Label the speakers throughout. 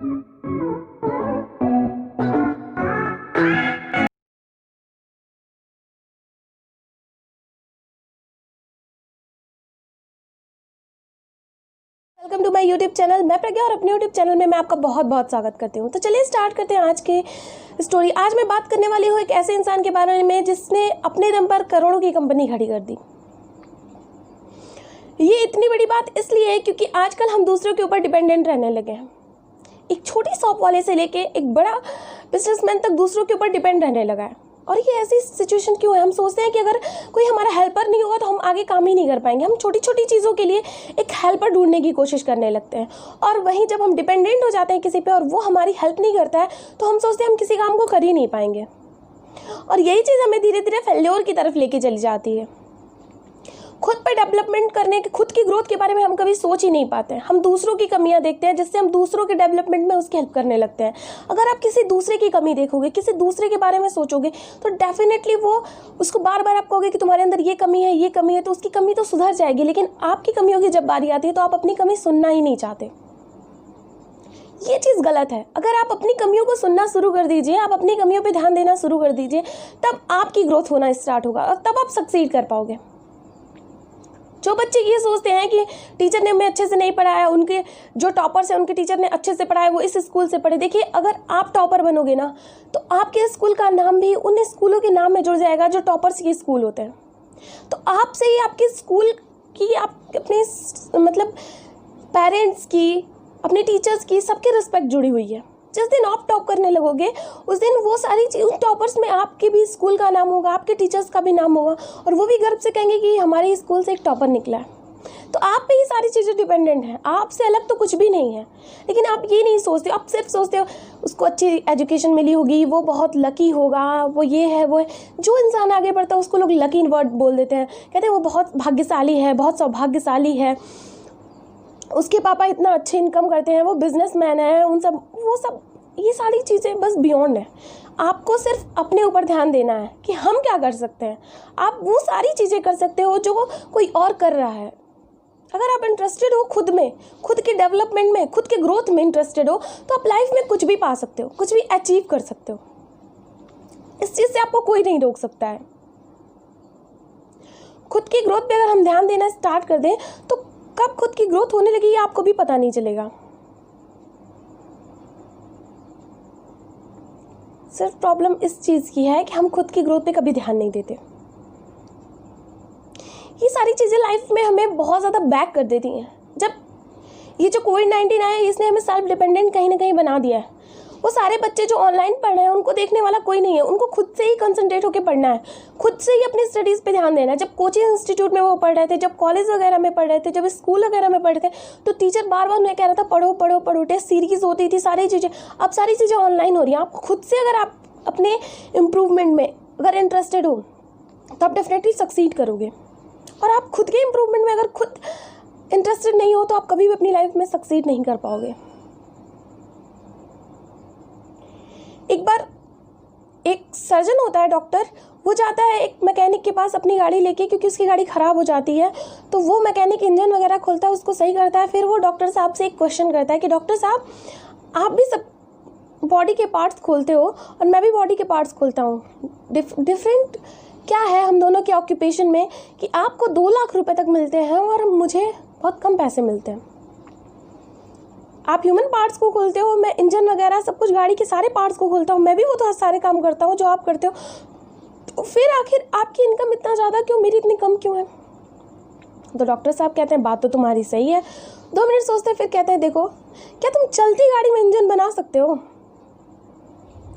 Speaker 1: Welcome to my YouTube channel. मैं प्रज्ञा और अपने यूट्यूब चैनल में मैं आपका बहुत बहुत स्वागत करती हूँ। तो चलिए स्टार्ट करते हैं आज की स्टोरी। आज मैं बात करने वाली हूँ एक ऐसे इंसान के बारे में जिसने अपने दम पर करोड़ों की कंपनी खड़ी कर दी। ये इतनी बड़ी बात इसलिए है क्योंकि आजकल हम दूसरों के ऊपर डिपेंडेंट रहने लगे हैं। एक छोटी शॉप वाले से लेके एक बड़ा बिजनेसमैन तक दूसरों के ऊपर डिपेंड रहने लगा है। और ये ऐसी सिचुएशन क्यों है? हम सोचते हैं कि अगर कोई हमारा हेल्पर नहीं होगा तो हम आगे काम ही नहीं कर पाएंगे। हम छोटी छोटी चीज़ों के लिए एक हेल्पर ढूंढने की कोशिश करने लगते हैं, और वहीं जब हम डिपेंडेंट हो जाते हैं किसी पे और वो हमारी हेल्प नहीं करता है तो हम सोचते हैं हम किसी काम को कर ही नहीं पाएंगे। और यही चीज़ हमें धीरे धीरे फेल्योर की तरफ लेके चली जाती है। खुद पर डेवलपमेंट करने के, खुद की ग्रोथ के बारे में हम कभी सोच ही नहीं पाते हैं। हम दूसरों की कमियां देखते हैं जिससे हम दूसरों के डेवलपमेंट में उसकी हेल्प करने लगते हैं। अगर आप किसी दूसरे की कमी देखोगे, किसी दूसरे के बारे में सोचोगे तो डेफिनेटली वो उसको बार बार आप कहोगे कि तुम्हारे अंदर ये कमी है, ये कमी है, तो उसकी कमी तो सुधर जाएगी। लेकिन आपकी कमियों की जब बारी आती है तो आप अपनी कमी सुनना ही नहीं चाहते। ये चीज़ गलत है। अगर आप अपनी कमियों को सुनना शुरू कर दीजिए, आप अपनी कमियों पे ध्यान देना शुरू कर दीजिए, तब आपकी ग्रोथ होना स्टार्ट होगा और तब आप सक्सीड कर पाओगे। जो बच्चे ये सोचते हैं कि टीचर ने हमें अच्छे से नहीं पढ़ाया, उनके जो टॉपर्स हैं उनके टीचर ने अच्छे से पढ़ाया, वो इस स्कूल से पढ़े। देखिए, अगर आप टॉपर बनोगे ना तो आपके स्कूल का नाम भी उन स्कूलों के नाम में जुड़ जाएगा जो टॉपर्स के स्कूल होते हैं। तो आपसे ही आपके स्कूल की, आप अपने मतलब पेरेंट्स की, अपने टीचर्स की, सबकी रिस्पेक्ट जुड़ी हुई है। जिस दिन आप टॉप करने लगोगे उस दिन वो सारी चीज़, उन टॉपर्स में आपके भी स्कूल का नाम होगा, आपके टीचर्स का भी नाम होगा, और वो भी गर्व से कहेंगे कि हमारे स्कूल से एक टॉपर निकला है। तो आप पे ही सारी चीज़ें डिपेंडेंट हैं, आपसे अलग तो कुछ भी नहीं है। लेकिन आप ये नहीं सोचते, आप सिर्फ सोचते हो उसको अच्छी एजुकेशन मिली होगी, वो बहुत लकी होगा, वो ये है वो है। जो इंसान आगे बढ़ता है उसको लोग लकी वर्ड बोल देते हैं, कहते हैं वो बहुत भाग्यशाली है, बहुत सौभाग्यशाली है, उसके पापा इतना अच्छे इनकम करते हैं, वो बिजनेसमैन है, वो सब ये सारी चीज़ें बस बियॉन्ड है। आपको सिर्फ अपने ऊपर ध्यान देना है कि हम क्या कर सकते हैं। आप वो सारी चीज़ें कर सकते हो जो कोई और कर रहा है। अगर आप इंटरेस्टेड हो खुद में, खुद के डेवलपमेंट में, खुद के ग्रोथ में इंटरेस्टेड हो, तो आप लाइफ में कुछ भी पा सकते हो, कुछ भी अचीव कर सकते हो। इस चीज़ से आपको कोई नहीं रोक सकता है। खुद की ग्रोथ पे अगर हम ध्यान देना स्टार्ट कर दें तो कब खुद की ग्रोथ होने लगी आपको भी पता नहीं चलेगा। सिर्फ प्रॉब्लम इस चीज़ की है कि हम खुद की ग्रोथ पे कभी ध्यान नहीं देते। ये सारी चीज़ें लाइफ में हमें बहुत ज़्यादा बैक कर देती हैं। जब ये जो कोविड-19 आया, इसने हमें सेल्फ डिपेंडेंट कहीं ना कहीं बना दिया है। वो सारे बच्चे जो ऑनलाइन पढ़ रहे हैं उनको देखने वाला कोई नहीं है, उनको खुद से ही कंसंट्रेट होकर पढ़ना है, खुद से ही अपनी स्टडीज़ पे ध्यान देना है। जब कोचिंग इंस्टीट्यूट में वो पढ़ रहे थे, जब कॉलेज वगैरह में पढ़ रहे थे, जब स्कूल वगैरह में पढ़ रहे थे, तो टीचर बार बार उन्हें कह रहा था पढ़ो पढ़ो पढ़ो, टेस्ट सीरीज होती थी, सारी चीज़ें। अब सारी चीज़ें ऑनलाइन हो रही हैं। आप खुद से अगर आप अपने इम्प्रूवमेंट में अगर इंटरेस्टेड हो तो आप डेफिनेटली सक्सीड करोगे। और आप खुद के इम्प्रूवमेंट में अगर खुद इंटरेस्टेड नहीं हो तो आप कभी भी अपनी लाइफ में सक्सीड नहीं कर पाओगे। एक बार एक सर्जन होता है, डॉक्टर, वो जाता है एक मैकेनिक के पास अपनी गाड़ी लेके, क्योंकि उसकी गाड़ी ख़राब हो जाती है। तो वो मैकेनिक इंजन वगैरह खोलता है, उसको सही करता है। फिर वो डॉक्टर साहब से एक क्वेश्चन करता है कि डॉक्टर साहब, आप भी सब बॉडी के पार्ट्स खोलते हो और मैं भी बॉडी के पार्ट्स खोलता हूँ, डिफरेंट क्या है हम दोनों के ऑक्यूपेशन में कि आपको 2 लाख रुपए तक मिलते हैं और मुझे बहुत कम पैसे मिलते हैं। आप ह्यूमन पार्ट्स को खोलते हो, मैं इंजन वगैरह सब कुछ, गाड़ी के सारे पार्ट्स को खोलता हूँ, मैं भी वो तो सारे काम करता हूँ जो आप करते हो। तो फिर आखिर आपकी इनकम इतना ज़्यादा क्यों, मेरी इतनी कम क्यों है? तो डॉक्टर साहब कहते हैं बात तो तुम्हारी सही है। 2 मिनट सोचते हैं, फिर कहते हैं देखो, क्या तुम चलती गाड़ी में इंजन बना सकते हो?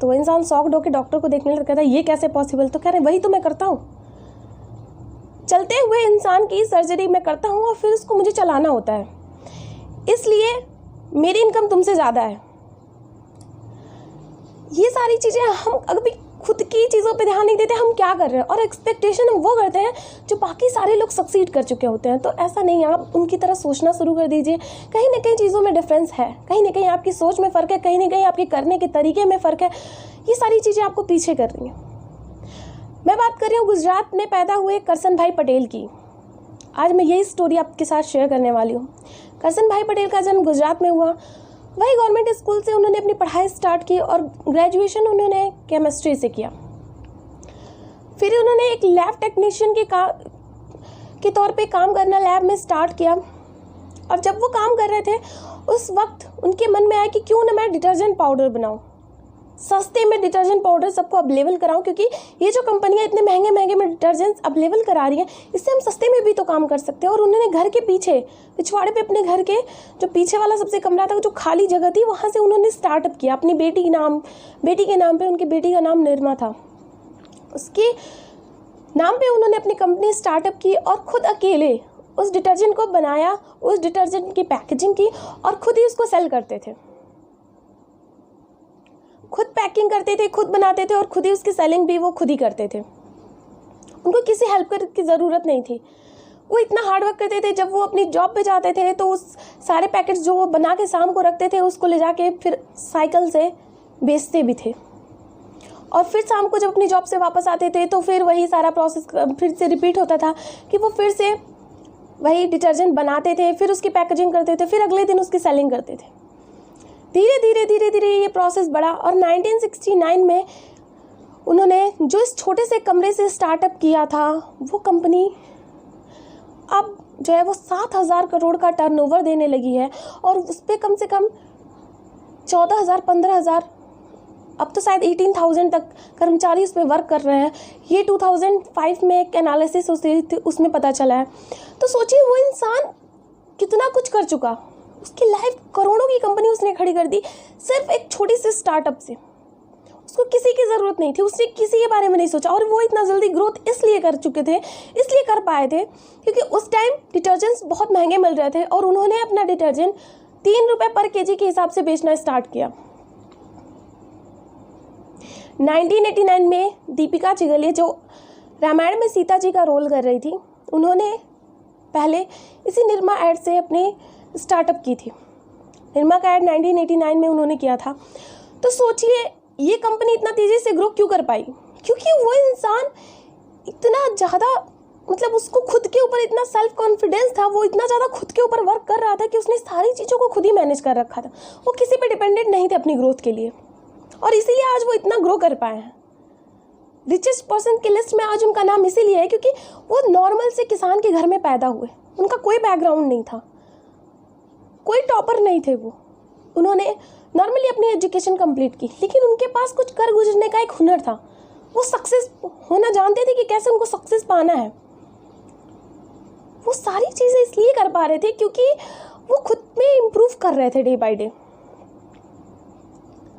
Speaker 1: तो वो इंसान शॉक्ड होकर डॉक्टर को देखने लगता, कहता है ये कैसे पॉसिबल? तो कह रहे वही तो मैं करता हूँ, चलते हुए इंसान की सर्जरी मैं करता हूँ और फिर उसको मुझे चलाना होता है, इसलिए मेरी इनकम तुमसे ज़्यादा है। ये सारी चीज़ें हम अभी खुद की चीज़ों पे ध्यान नहीं देते, हम क्या कर रहे हैं, और एक्सपेक्टेशन हम वो करते हैं जो बाकी सारे लोग सक्सीड कर चुके होते हैं। तो ऐसा नहीं है, आप उनकी तरह सोचना शुरू कर दीजिए। कहीं ना कहीं चीज़ों में डिफरेंस है, कहीं ना कहीं आपकी सोच में फ़र्क है, कहीं ना कहीं आपके करने के तरीके में फ़र्क है। ये सारी चीज़ें आपको पीछे कर रही हैं। मैं बात कर रही हूँ गुजरात में पैदा हुए करसन भाई पटेल की। आज मैं यही स्टोरी आपके साथ शेयर करने वाली हूँ। करसन भाई पटेल का जन्म गुजरात में हुआ। वही गवर्नमेंट स्कूल से उन्होंने अपनी पढ़ाई स्टार्ट की और ग्रेजुएशन उन्होंने केमिस्ट्री से किया। फिर उन्होंने एक लैब टेक्नीशियन के तौर पे काम करना लैब में स्टार्ट किया। और जब वो काम कर रहे थे उस वक्त उनके मन में आया कि क्यों ना मैं डिटर्जेंट पाउडर बनाऊं, सस्ते में डिटर्जेंट पाउडर सबको अवेलेबल कराऊं, क्योंकि ये जो कंपनियां इतने महंगे महंगे में डिटर्जेंट्स अवेलेबल करा रही हैं, इससे हम सस्ते में भी तो काम कर सकते हैं। और उन्होंने घर के पीछे पिछवाड़े पे अपने घर के जो पीछे वाला सबसे कमरा था, जो खाली जगह थी, वहाँ से उन्होंने स्टार्टअप किया अपनी बेटी के नाम पे। उनकी बेटी का नाम निर्मा था, उसके नाम पे उन्होंने अपनी कंपनी स्टार्टअप की और खुद अकेले उस डिटर्जेंट को बनाया, उस डिटर्जेंट की पैकेजिंग की और खुद ही उसको सेल करते थे। खुद पैकिंग करते थे, खुद बनाते थे और खुद ही उसकी सेलिंग भी वो खुद ही करते थे। उनको किसी हेल्पर की ज़रूरत नहीं थी। वो इतना हार्ड वर्क करते थे। जब वो अपनी जॉब पे जाते थे तो उस सारे पैकेट्स जो वो बना के शाम को रखते थे उसको ले जाके फिर साइकिल से बेचते भी थे। और फिर शाम को जब अपनी जॉब से वापस आते थे तो फिर वही सारा प्रोसेस फिर से रिपीट होता था कि वो फिर से वही डिटर्जेंट बनाते थे, फिर उसकी पैकेजिंग करते थे, फिर अगले दिन उसकी सेलिंग करते थे। धीरे धीरे ये प्रोसेस बढ़ा और 1969 में उन्होंने जो इस छोटे से कमरे से स्टार्टअप किया था, वो कंपनी अब जो है वो 7,000 करोड़ का टर्नओवर देने लगी है। और उस पर कम से कम 14,000 15,000, अब तो शायद 18,000 तक कर्मचारी उस पर वर्क कर रहे हैं। ये 2005 में एक एनालिसिस उसमें पता चला है। तो सोचिए वो इंसान कितना कुछ कर चुका, उसकी लाइफ करोड़ों की कंपनी उसने खड़ी कर दी सिर्फ एक छोटी सी स्टार्टअप से। उसको किसी की ज़रूरत नहीं थी, उसने किसी के बारे में नहीं सोचा। और वो इतना जल्दी ग्रोथ इसलिए कर चुके थे, इसलिए कर पाए थे क्योंकि उस टाइम डिटर्जेंट्स बहुत महंगे मिल रहे थे और उन्होंने अपना डिटर्जेंट 3 रुपये पर केजी के हिसाब से बेचना स्टार्ट किया। 1989 में दीपिका चिगलिया जो रामायण में सीता जी का रोल कर रही थी, उन्होंने पहले इसी निरमा ऐड से अपनी स्टार्टअप की थी। निरमा का ऐड 1989 में उन्होंने किया था। तो सोचिए ये कंपनी इतना तेज़ी से ग्रो क्यों कर पाई, क्योंकि वो इंसान इतना ज़्यादा मतलब उसको खुद के ऊपर इतना सेल्फ कॉन्फिडेंस था, वो इतना ज़्यादा खुद के ऊपर वर्क कर रहा था कि उसने सारी चीज़ों को खुद ही मैनेज कर रखा था। वो किसी पे डिपेंडेंट नहीं थे अपनी ग्रोथ के लिए और इसीलिए आज वो इतना ग्रो कर पाए हैं। रिचेस्ट पर्सन की लिस्ट में आज उनका नाम इसीलिए है क्योंकि वो नॉर्मल से किसान के घर में पैदा हुए। उनका कोई बैकग्राउंड नहीं था, कोई टॉपर नहीं थे वो। उन्होंने नॉर्मली अपनी एजुकेशन कंप्लीट की, लेकिन उनके पास कुछ कर गुजरने का एक हुनर था। वो सक्सेस होना जानते थे कि कैसे उनको सक्सेस पाना है। वो सारी चीज़ें इसलिए कर पा रहे थे क्योंकि वो खुद में इम्प्रूव कर रहे थे डे बाय डे।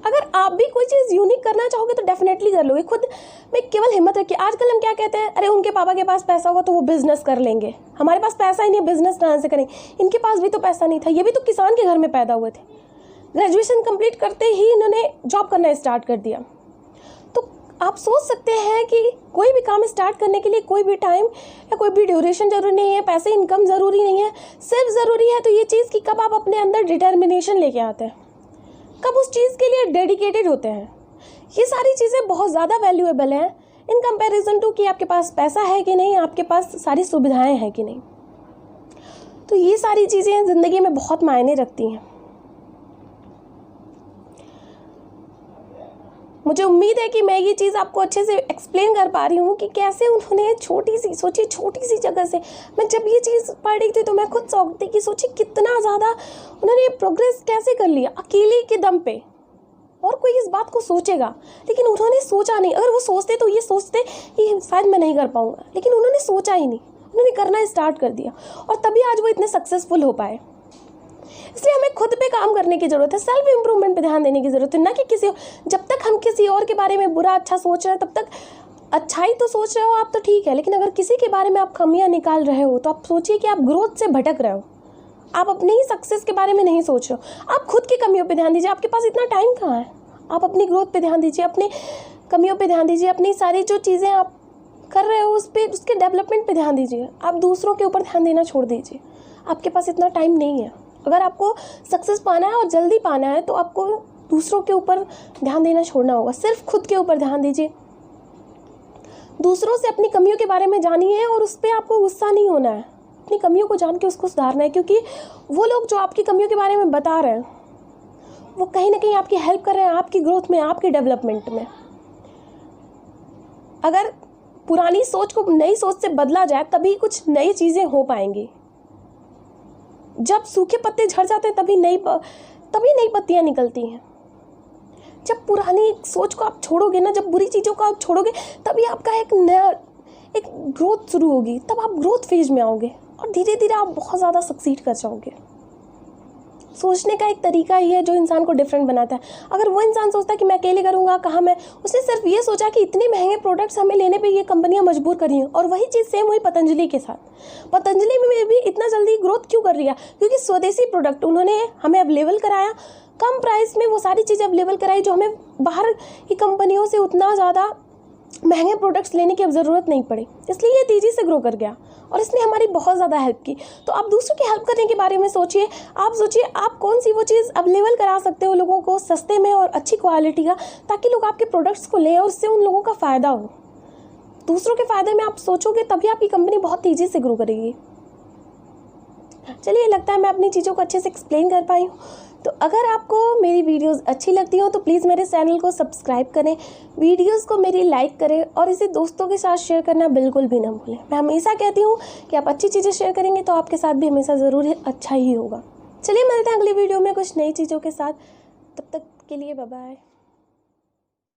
Speaker 1: अगर आप भी कोई चीज़ यूनिक करना चाहोगे तो डेफिनेटली कर लोगे। खुद में केवल हिम्मत रखिए। आजकल हम क्या कहते हैं, अरे उनके पापा के पास पैसा होगा तो वो बिजनेस कर लेंगे, हमारे पास पैसा ही नहीं है, बिजनेस कहाँ से करें। इनके पास भी तो पैसा नहीं था, ये भी तो किसान के घर में पैदा हुए थे। ग्रेजुएशन कंप्लीट करते ही इन्होंने जॉब करना स्टार्ट कर दिया। तो आप सोच सकते हैं कि कोई भी काम स्टार्ट करने के लिए कोई भी टाइम या कोई भी ड्यूरेशन जरूरी नहीं है, पैसे इनकम ज़रूरी नहीं है। सिर्फ ज़रूरी है तो ये चीज़ कि कब आप अपने अंदर डिटर्मिनेशन लेके आते हैं, कब उस चीज़ के लिए डेडिकेटेड होते हैं। ये सारी चीज़ें बहुत ज़्यादा वैल्यूएबल हैं इन कंपैरिजन टू कि आपके पास पैसा है कि नहीं, आपके पास सारी सुविधाएं हैं कि नहीं। तो ये सारी चीज़ें ज़िंदगी में बहुत मायने रखती हैं। मुझे उम्मीद है कि मैं ये चीज़ आपको अच्छे से एक्सप्लेन कर पा रही हूँ कि कैसे उन्होंने छोटी सी जगह से, मैं जब ये चीज़ पढ़ रही थी तो मैं खुद शौक थी कि सोचिए कितना ज़्यादा उन्होंने ये प्रोग्रेस कैसे कर लिया अकेले के दम पे। और कोई इस बात को सोचेगा, लेकिन उन्होंने सोचा नहीं। अगर वो सोचते तो ये सोचते कि शायद मैं नहीं कर पाऊँगा, लेकिन उन्होंने सोचा ही नहीं, उन्होंने करना स्टार्ट कर दिया और तभी आज वो इतने सक्सेसफुल हो पाए। इसलिए हमें खुद पे काम करने की ज़रूरत है, सेल्फ इम्प्रूवमेंट पे ध्यान देने की ज़रूरत है, ना कि किसी। जब तक हम किसी और के बारे में बुरा अच्छा सोच रहे हैं तब तक अच्छाई तो सोच रहे हो आप तो ठीक है, लेकिन अगर किसी के बारे में आप खामियां निकाल रहे हो तो आप सोचिए कि आप ग्रोथ से भटक रहे हो, आप अपनी ही सक्सेस के बारे में नहीं सोच रहे हो। आप खुद की कमियों पे ध्यान दीजिए, आपके पास इतना टाइम कहाँ है। आप अपनी ग्रोथ पे ध्यान दीजिए, अपनी कमियों पे ध्यान दीजिए, अपनी सारी जो चीज़ें आप कर रहे हो उस पर, उसके डेवलपमेंट पे ध्यान दीजिए। आप दूसरों के ऊपर ध्यान देना छोड़ दीजिए, आपके पास इतना टाइम नहीं है। अगर आपको सक्सेस पाना है और जल्दी पाना है तो आपको दूसरों के ऊपर ध्यान देना छोड़ना होगा, सिर्फ खुद के ऊपर ध्यान दीजिए। दूसरों से अपनी कमियों के बारे में जानिए और उस पर आपको गुस्सा नहीं होना है, अपनी कमियों को जान के उसको सुधारना है, क्योंकि वो लोग जो आपकी कमियों के बारे में बता रहे हैं वो कहीं ना कहीं आपकी हेल्प कर रहे हैं आपकी ग्रोथ में, आपकी डेवलपमेंट में। अगर पुरानी सोच को नई सोच से बदला जाए तभी कुछ नई चीज़ें हो पाएंगी। जब सूखे पत्ते झड़ जाते हैं तभी नई पत्तियां निकलती हैं। जब पुरानी सोच को आप छोड़ोगे ना, जब बुरी चीज़ों को आप छोड़ोगे, तभी आपका एक ग्रोथ शुरू होगी। तब आप ग्रोथ फेज में आओगे और धीरे धीरे आप बहुत ज़्यादा सक्सीड कर जाओगे। सोचने का एक तरीका ही है जो इंसान को डिफरेंट बनाता है। अगर वो इंसान सोचता है कि मैं अकेले करूँगा, कहाँ मैं, उसने सिर्फ ये सोचा कि इतने महंगे प्रोडक्ट्स हमें लेने पे ये कंपनियां मजबूर कर रही हैं। और वही चीज़ सेम हुई पतंजलि के साथ। पतंजलि में भी इतना जल्दी ग्रोथ क्यों कर रही है? क्योंकि स्वदेशी प्रोडक्ट उन्होंने हमें अवेलेबल कराया, कम प्राइस में वो सारी चीज़ें अवेलेबल कराई जो हमें बाहर की कंपनियों से उतना ज़्यादा महंगे प्रोडक्ट्स लेने की अब ज़रूरत नहीं पड़ी। इसलिए ये तेज़ी से ग्रो कर गया और इसने हमारी बहुत ज़्यादा हेल्प की। तो आप दूसरों की हेल्प करने के बारे में सोचिए। आप सोचिए आप कौन सी वो चीज़ अवेलेबल करा सकते हो लोगों को सस्ते में और अच्छी क्वालिटी का, ताकि लोग आपके प्रोडक्ट्स को लें और उससे उन लोगों का फ़ायदा हो। दूसरों के फ़ायदे में आप सोचोगे तभी आपकी कंपनी बहुत तेज़ी से ग्रो करेगी। चलिए, लगता है मैं अपनी चीज़ों को अच्छे से एक्सप्लेन कर पाई हूँ। तो अगर आपको मेरी वीडियोस अच्छी लगती हो तो प्लीज़ मेरे चैनल को सब्सक्राइब करें, वीडियोस को मेरी लाइक करें और इसे दोस्तों के साथ शेयर करना बिल्कुल भी ना भूलें। मैं हमेशा कहती हूँ कि आप अच्छी चीज़ें शेयर करेंगे तो आपके साथ भी हमेशा ज़रूर अच्छा ही होगा। चलिए, मिलते हैं अगली वीडियो में कुछ नई चीज़ों के साथ। तब तक के लिए बाय बाय।